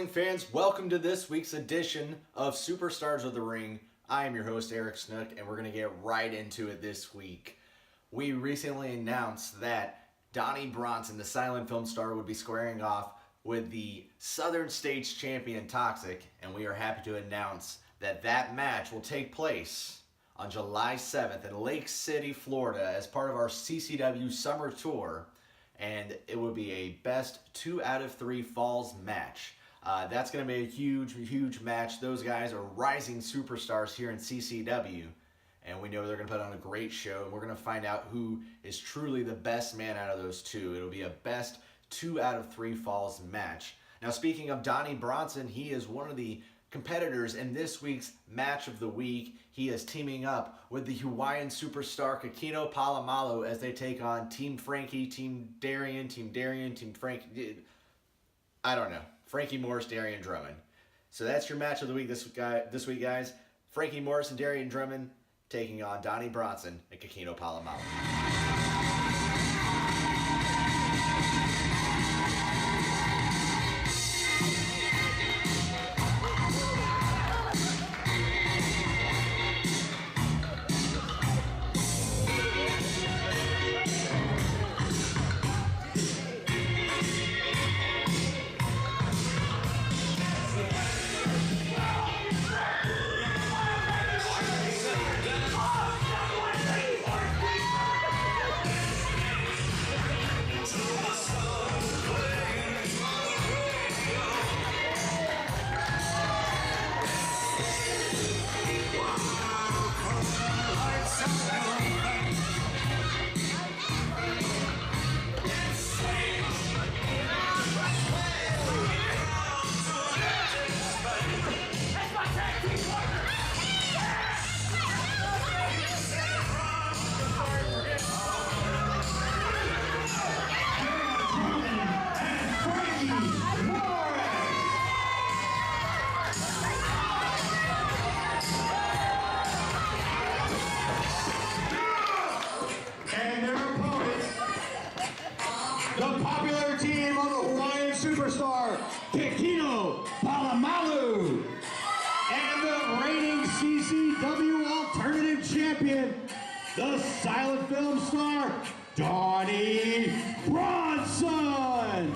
wrestling fans, welcome to this week's edition of Superstars of the Ring. I am your host, Eric Snook, and we're going to get right into it this week. We recently announced that Donnie Bronson, the silent film star, would be squaring off with the Southern States Champion Toxic, and we are happy to announce that that match will take place on July 7th in Lake City, Florida, as part of our CCW Summer Tour, and it will be a best 2 out of 3 falls match. That's going to be a huge match. Those guys are rising superstars here in CCW, and we know they're going to put on a great show, and we're going to find out who is truly the best man out of those two. It'll be a best 2 out of 3 falls match. Now, speaking of Donnie Bronson, he is one of the competitors in this week's match of the week. He is teaming up with the Hawaiian superstar Kekino Polamalu as they take on Team Frankie, Team Darien, Team Frankie. I don't know. Frankie Morris, Darryon, Drummond. So that's your match of the week this week, guys. Frankie Morris and Darryon Drummond taking on Donnie Bronson and Kekino Polamalu. Superstar Kekino Polamalu and the reigning CCW Alternative Champion, the silent film star Donny Bronson.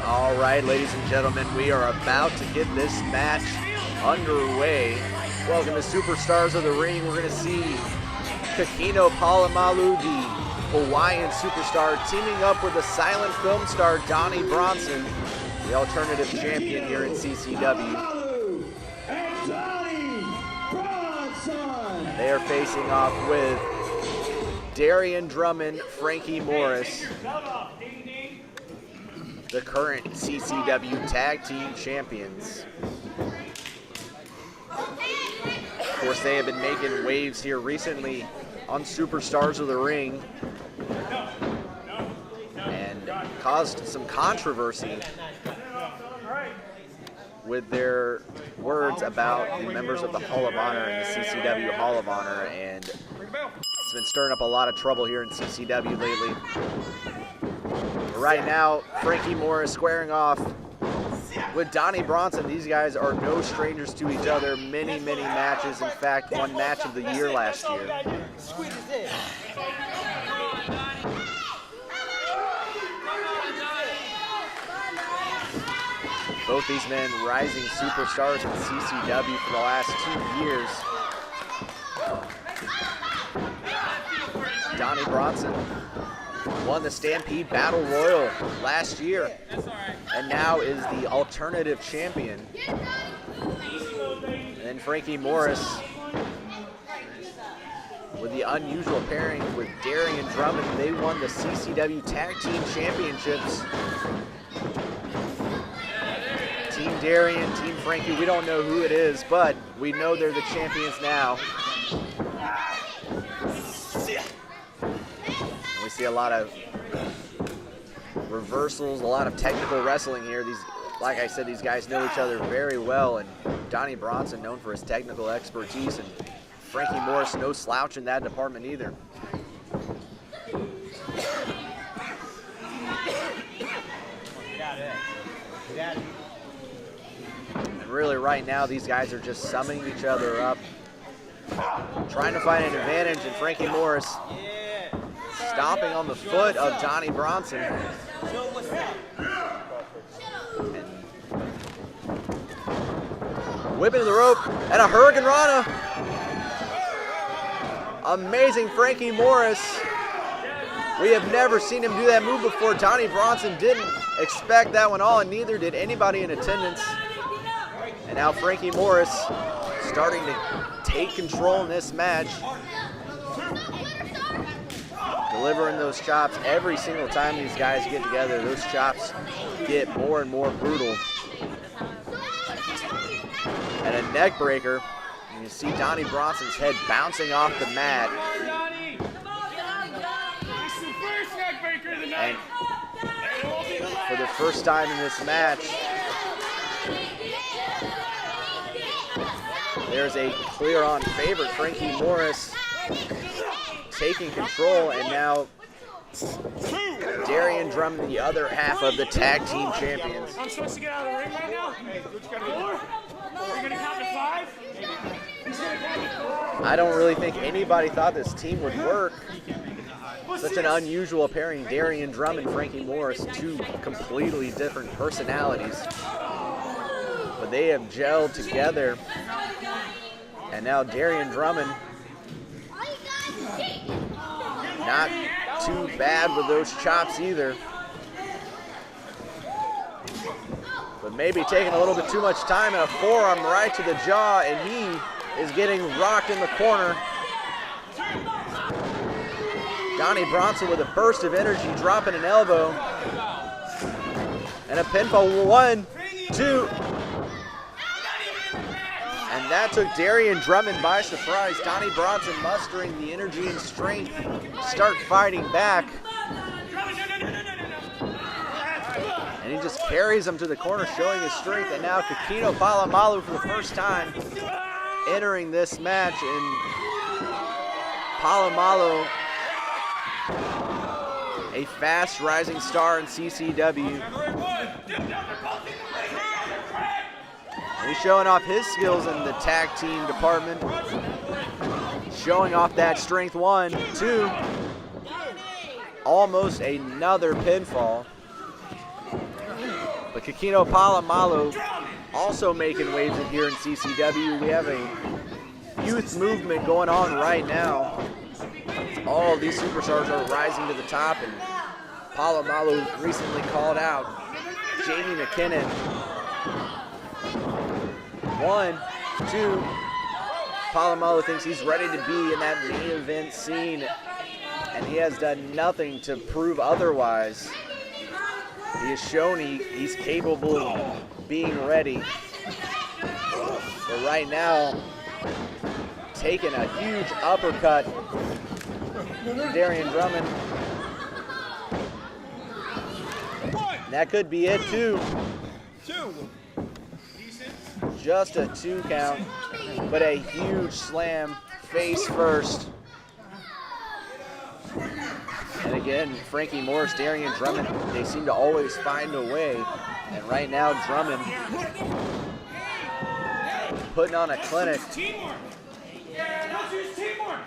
All right, ladies and gentlemen, we are about to get this match underway. Welcome to Superstars of the Ring. We're going to see Kekino Polamalu, the Hawaiian superstar, teaming up with the silent film star Donnie Bronson, the alternative champion here in CCW. And Donny Bronson. They are facing off with Darryon Drummond, Frankie Morris, the current CCW Tag Team Champions. Of course, they have been making waves here recently on Superstars of the Ring and caused some controversy with their words about the members of the Hall of Honor and the CCW Hall of Honor, and it's been stirring up a lot of trouble here in CCW lately. Right now, Frankie Morris squaring off with Donnie Bronson. These guys are no strangers to each other. Many matches. In fact, one match of the year last year. Both these men rising superstars in CCW for the last 2 years. Donnie Bronson won the Stampede Battle Royal last year, and now is the alternative champion. And then Frankie Morris with the unusual pairing with Darien and Drummond. They won the CCW Tag Team Championships. Team Darien, Team Frankie, we don't know who it is, but we know they're the champions now. And we see a lot of reversals, a lot of technical wrestling here. Like I said, these guys know each other very well, and Donnie Bronson known for his technical expertise, and Frankie Morris no slouch in that department either. And really right now these guys are just summing each other up, trying to find an advantage, and Frankie Morris stomping on the foot of Donnie Bronson. Whipping the rope and a Hurricane Rana. Amazing Frankie Morris. We have never seen him do that move before. Donnie Bronson didn't expect that one all, and neither did anybody in attendance. And now Frankie Morris starting to take control in this match. Delivering those chops every single time these guys get together. Those chops get more and more brutal. And a neck breaker. You can see Donnie Bronson's head bouncing off the mat. And for the first time in this match, there's a clear-on favorite, Frankie Morris, taking control, and now Darryon Drummond, the other half of the tag team champions. I'm supposed to get out of the ring right now? Hey, what you gotta do? You're gonna count to 5? He's gonna count to 4. I don't really think anybody thought this team would work. Such an unusual pairing, Darryon Drummond, Frankie Morris, two completely different personalities. But they have gelled together. And now Darryon Drummond, not too bad with those chops either. But maybe taking a little bit too much time, and a forearm right to the jaw, and he is getting rocked in the corner. Donnie Bronson with a burst of energy, dropping an elbow. And a pinfall, 1, 2. And that took Darryon Drummond by surprise. Donnie Bronson mustering the energy and strength to start fighting back. And he just carries him to the corner, showing his strength. And now Kekino Polamalu for the first time entering this match. And Polamalu, a fast rising star in CCW. And he's showing off his skills in the tag team department. Showing off that strength. 1, 2. Almost another pinfall. But Kekino Polamalu also making waves here in CCW. We have a youth movement going on right now. All of these superstars are rising to the top, and Polamalu recently called out Jamie McKinnon. 1, 2. Polamalu thinks he's ready to be in that main event scene, and he has done nothing to prove otherwise. He has shown he's capable of being ready. But right now, taking a huge uppercut, Darryon Drummond. That could be it too. Just a 2 count, but a huge slam face first. And again, Frankie Morris, Darryon Drummond, they seem to always find a way. And right now, Drummond putting on a clinic. Teamwork! Let's use teamwork!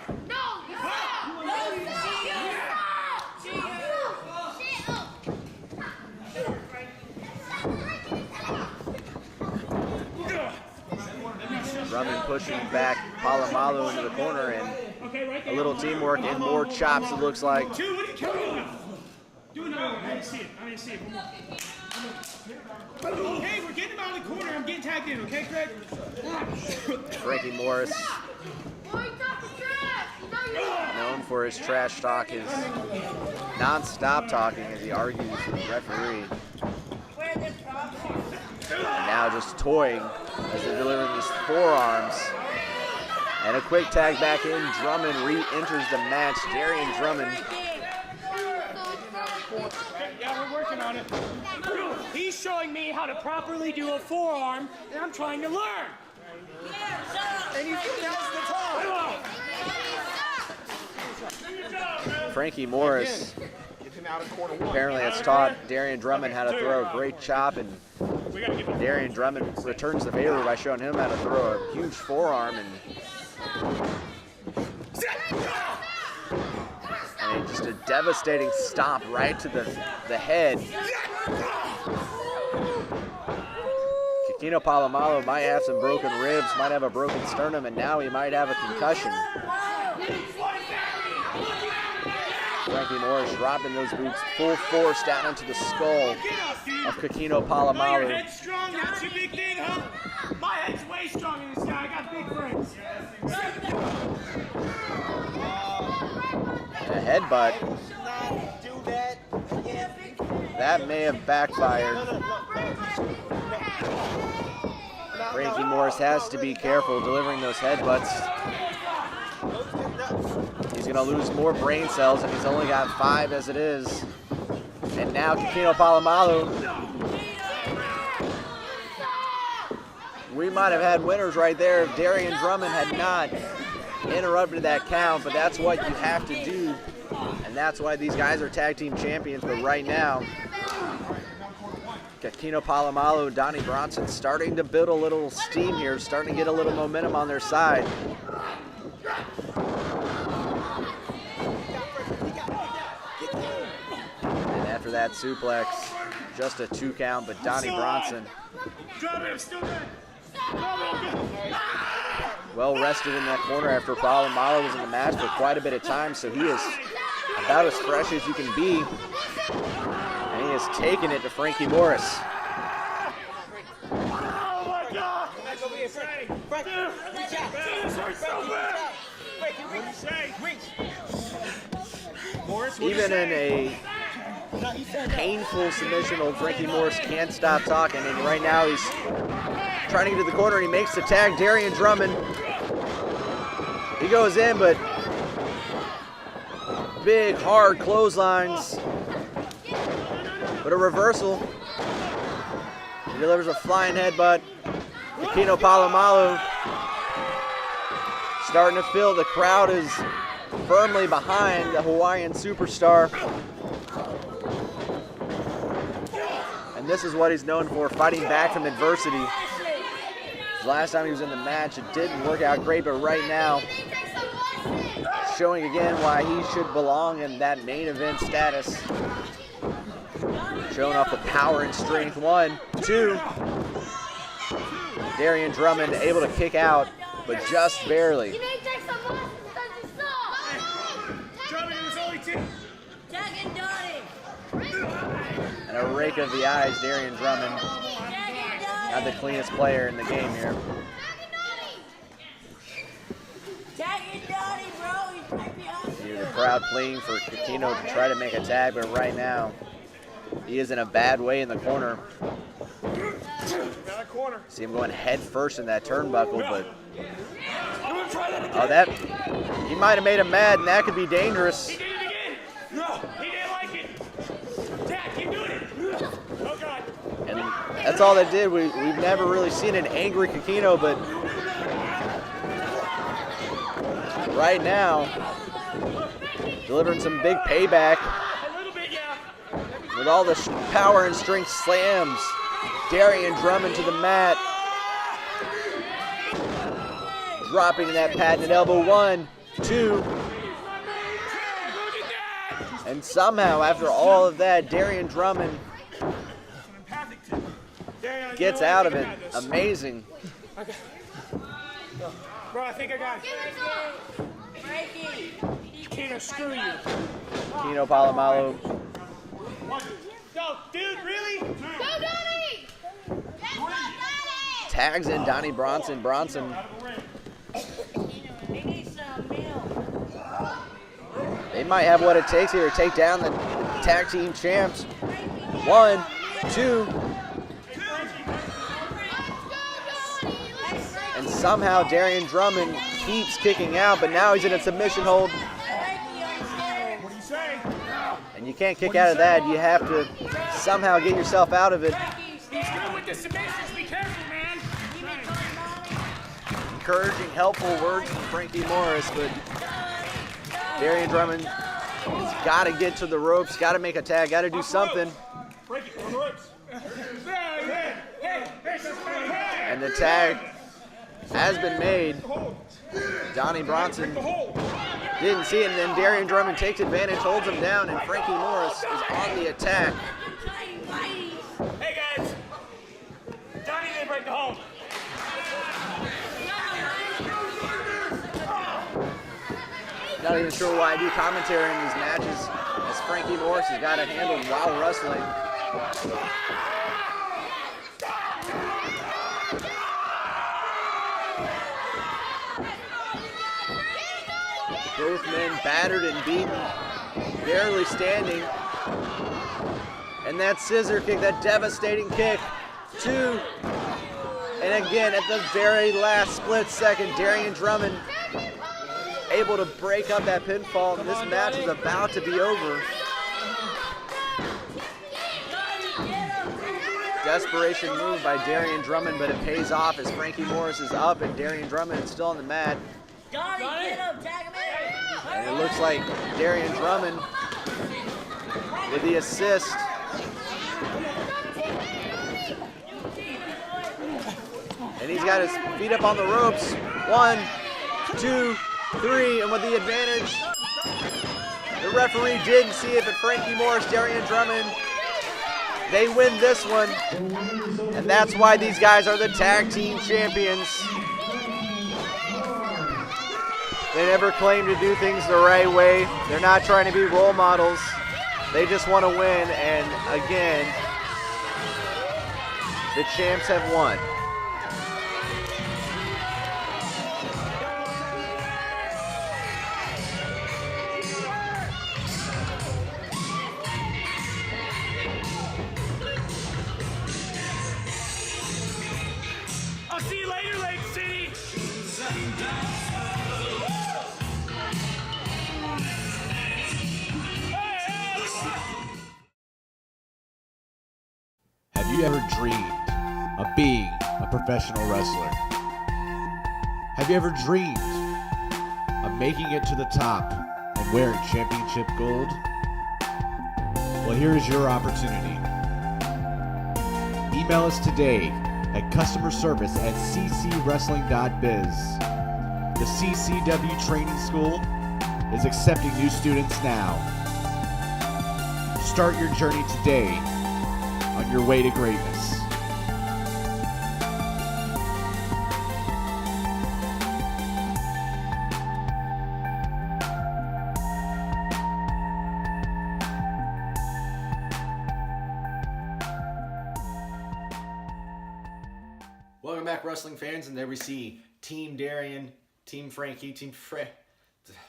Drummond pushing back Polamalu into the corner, and a little teamwork and more chops, it looks like. Do another one. I didn't see it. One more. Hey, we're getting him out of the corner. I'm getting tagged in, okay, Craig? Frankie Morris known for his trash talk, his non-stop talking as he argues with the referee. And now just toying as they're delivering these forearms. And a quick tag back in. Drummond re-enters the match. Darian Drummond. Yeah, we're working on it. He's showing me how to properly do a forearm, and I'm trying to learn. And he's now's the time. Frankie Morris apparently has taught Darian Drummond how to throw a great chop, and Darian Drummond returns the favor by showing him how to throw a huge forearm and just a devastating stop right to the head. Kekino Polamalu might have some broken ribs, might have a broken sternum, and now he might have a concussion. Frankie Morris dropping those boots full force down into the skull of Kekino Polamalu. Your head's strong, that's your big thing, huh? My head's way stronger than this guy. I got big brains. A headbutt. That may have backfired. Frankie Morris has to be careful delivering those headbutts. He's going to lose more brain cells, and he's only got 5 as it is. And now Kekino Polamalu. We might have had winners right there if Darryon Drummond had not interrupted that count, but that's what you have to do, and that's why these guys are tag team champions. But right now, Kekino Polamalu and Donnie Bronson starting to build a little steam here, starting to get a little momentum on their side. And after that suplex, just a 2 count, but Donnie Bronson well rested in that corner after Polamalu was in the match for quite a bit of time, so he is about as fresh as you can be. And he has taken it to Frankie Morris. Oh my God! Even in a painful submission, old Frankie Morris can't stop talking, and right now he's trying to get to the corner, and he makes the tag. Darian Drummond, he goes in, but big, hard clotheslines, but a reversal. He delivers a flying headbutt. Kekino Polamalu starting to feel the crowd is firmly behind the Hawaiian superstar. And this is what he's known for, fighting back from adversity. Last time he was in the match, it didn't work out great, but right now, showing again why he should belong in that main event status. Showing off the power and strength. 1, 2. Darian Drummond able to kick out, but just barely. And a rake of the eyes, Darian Drummond. Not the cleanest player in the game here. See the crowd pleading for Kekino to try to make a tag, but right now he is in a bad way in the corner. See him going head first in that turnbuckle, but oh, that he might have made him mad, and that could be dangerous. He did it again. No, he didn't like it. Dad, keep doing it. Oh God. And that's all that did. We've never really seen an angry Kekino, but right now, delivering some big payback with all the power and strength slams. Darian Drummond to the mat, dropping that patented elbow. 1, 2, and somehow after all of that, Darian Drummond gets out of it. Amazing. Bro, I think I got it. Frankie. Kekino, screw you. Kekino Polamalu. Go, dude, really? Go, Donnie! Tags in Donnie Bronson. Bronson They need some milk. They might have what it takes here to take down the tag team champs. 1, 2. And somehow Darian Drummond keeps kicking out, but now he's in a submission hold. What do you say? And you can't kick out of that. You have to somehow get yourself out of it. He's good with the submissions. Be careful, man. Encouraging, helpful words from Frankie Morris, but Darryon Drummond has got to get to the ropes, got to make a tag, got to do something. Frankie, on the ropes. And the tag has been made. Donnie Bronson didn't see it, and then Darryon Drummond takes advantage, holds him down, and Frankie Morris is on the attack. Hey, guys. Donnie didn't break the hold. Not even sure why I do commentary in these matches, as Frankie Morris has got it handled while wrestling. Both men battered and beaten, barely standing. And that scissor kick, that devastating kick, 2. And again, at the very last split second, Darryon Drummond able to break up that pinfall, and this match is about to be over. Desperation move by Darryon Drummond, but it pays off as Frankie Morris is up and Darryon Drummond is still on the mat. And it looks like Darryon Drummond with the assist. And he's got his feet up on the ropes. 1, 2, 3, and with the advantage. The referee didn't see it, but Frankie Morris, Darryon Drummond, they win this one. And that's why these guys are the tag team champions. They never claim to do things the right way. They're not trying to be role models. They just want to win, and again, the champs have won. I'll see you later, Lake City. Have you ever dreamed of being a professional wrestler? Have you ever dreamed of making it to the top and wearing championship gold? Well, here is your opportunity. Email us today at customerservice@ccwrestling.biz. The CCW Training School is accepting new students now. Start your journey today on your way to greatness. Welcome back, wrestling fans, and there we see Team Darian, Team Frankie,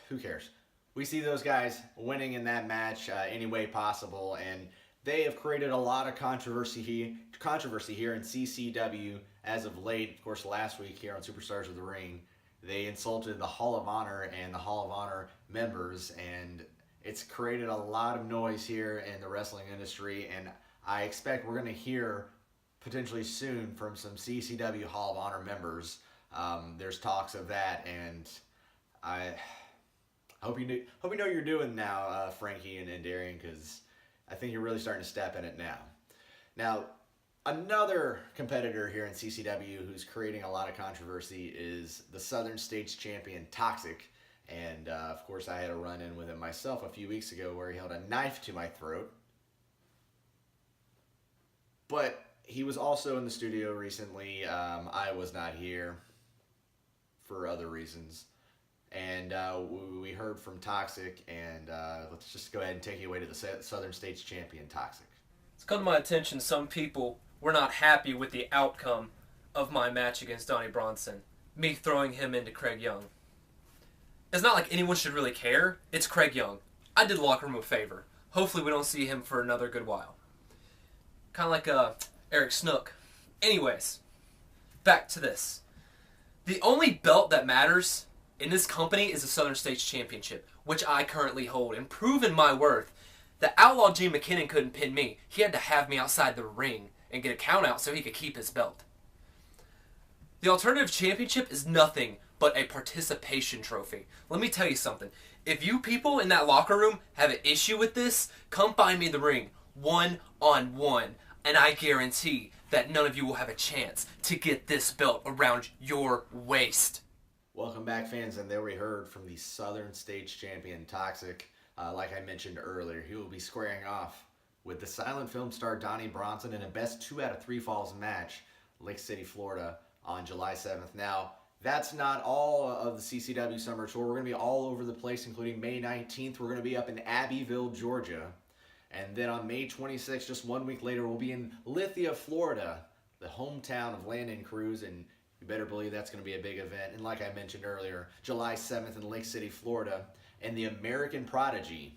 who cares? We see those guys winning in that match any way possible, and they have created a lot of controversy here in CCW as of late. Of course, last week here on Superstars of the Ring, they insulted the Hall of Honor and the Hall of Honor members, and it's created a lot of noise here in the wrestling industry, and I expect we're going to hear potentially soon from some CCW Hall of Honor members. There's talks of that, and I hope you know what you're doing now, Frankie and Darian, because I think you're really starting to step in it now. Now, another competitor here in CCW who's creating a lot of controversy is the Southern States champion, Toxic. And, of course, I had a run-in with him myself a few weeks ago where he held a knife to my throat. But he was also in the studio recently. I was not here for other reasons. And we heard from Toxic, and let's just go ahead and take you away to the Southern States champion, Toxic. It's come to my attention some people were not happy with the outcome of my match against Donny Bronson, me throwing him into Craig Young. It's not like anyone should really care. It's Craig Young. I did the locker room a favor. Hopefully we don't see him for another good while. Kind of like Eric Snook. Anyways, back to this. The only belt that matters in this company is the Southern States Championship, which I currently hold, and proving my worth. The Outlaw G. McKinnon couldn't pin me. He had to have me outside the ring and get a count out so he could keep his belt. The Alternative Championship is nothing but a participation trophy. Let me tell you something. If you people in that locker room have an issue with this, come find me in the ring, one-on-one, and I guarantee that none of you will have a chance to get this belt around your waist. Welcome back, fans, and there we heard from the Southern States champion, Toxic. Like I mentioned earlier, he will be squaring off with the silent film star Donnie Bronson in a best 2 out of 3 falls match, Lake City, Florida, on July 7th. Now, that's not all of the CCW Summer Tour. We're going to be all over the place, including May 19th. We're going to be up in Abbeville, Georgia. And then on May 26th, just 1 week later, we'll be in Lithia, Florida, the hometown of Landon Cruz, and you better believe that's going to be a big event. And like I mentioned earlier, July 7th in Lake City, Florida, and the American Prodigy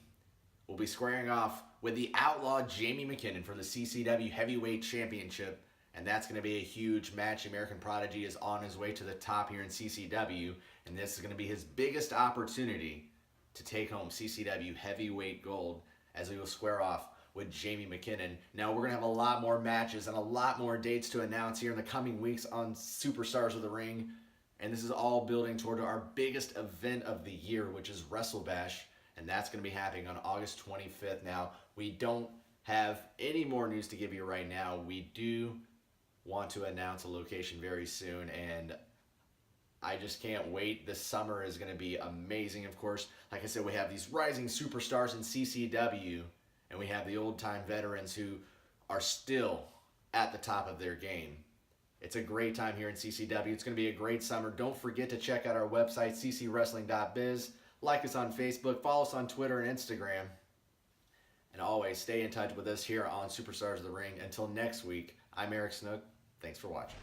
will be squaring off with the Outlaw Jamie McKinnon for the CCW Heavyweight Championship. And that's going to be a huge match. American Prodigy is on his way to the top here in CCW, and this is going to be his biggest opportunity to take home CCW Heavyweight Gold, as we will square off with Jamie McKinnon. Now, we're going to have a lot more matches and a lot more dates to announce here in the coming weeks on Superstars of the Ring. And this is all building toward our biggest event of the year, which is WrestleBash. And that's going to be happening on August 25th. Now, we don't have any more news to give you right now. We do want to announce a location very soon, and I just can't wait. This summer is going to be amazing, of course. Like I said, we have these rising superstars in CCW, and we have the old-time veterans who are still at the top of their game. It's a great time here in CCW. It's going to be a great summer. Don't forget to check out our website, ccwrestling.biz. Like us on Facebook. Follow us on Twitter and Instagram. And always stay in touch with us here on Superstars of the Ring. Until next week, I'm Eric Snook. Thanks for watching.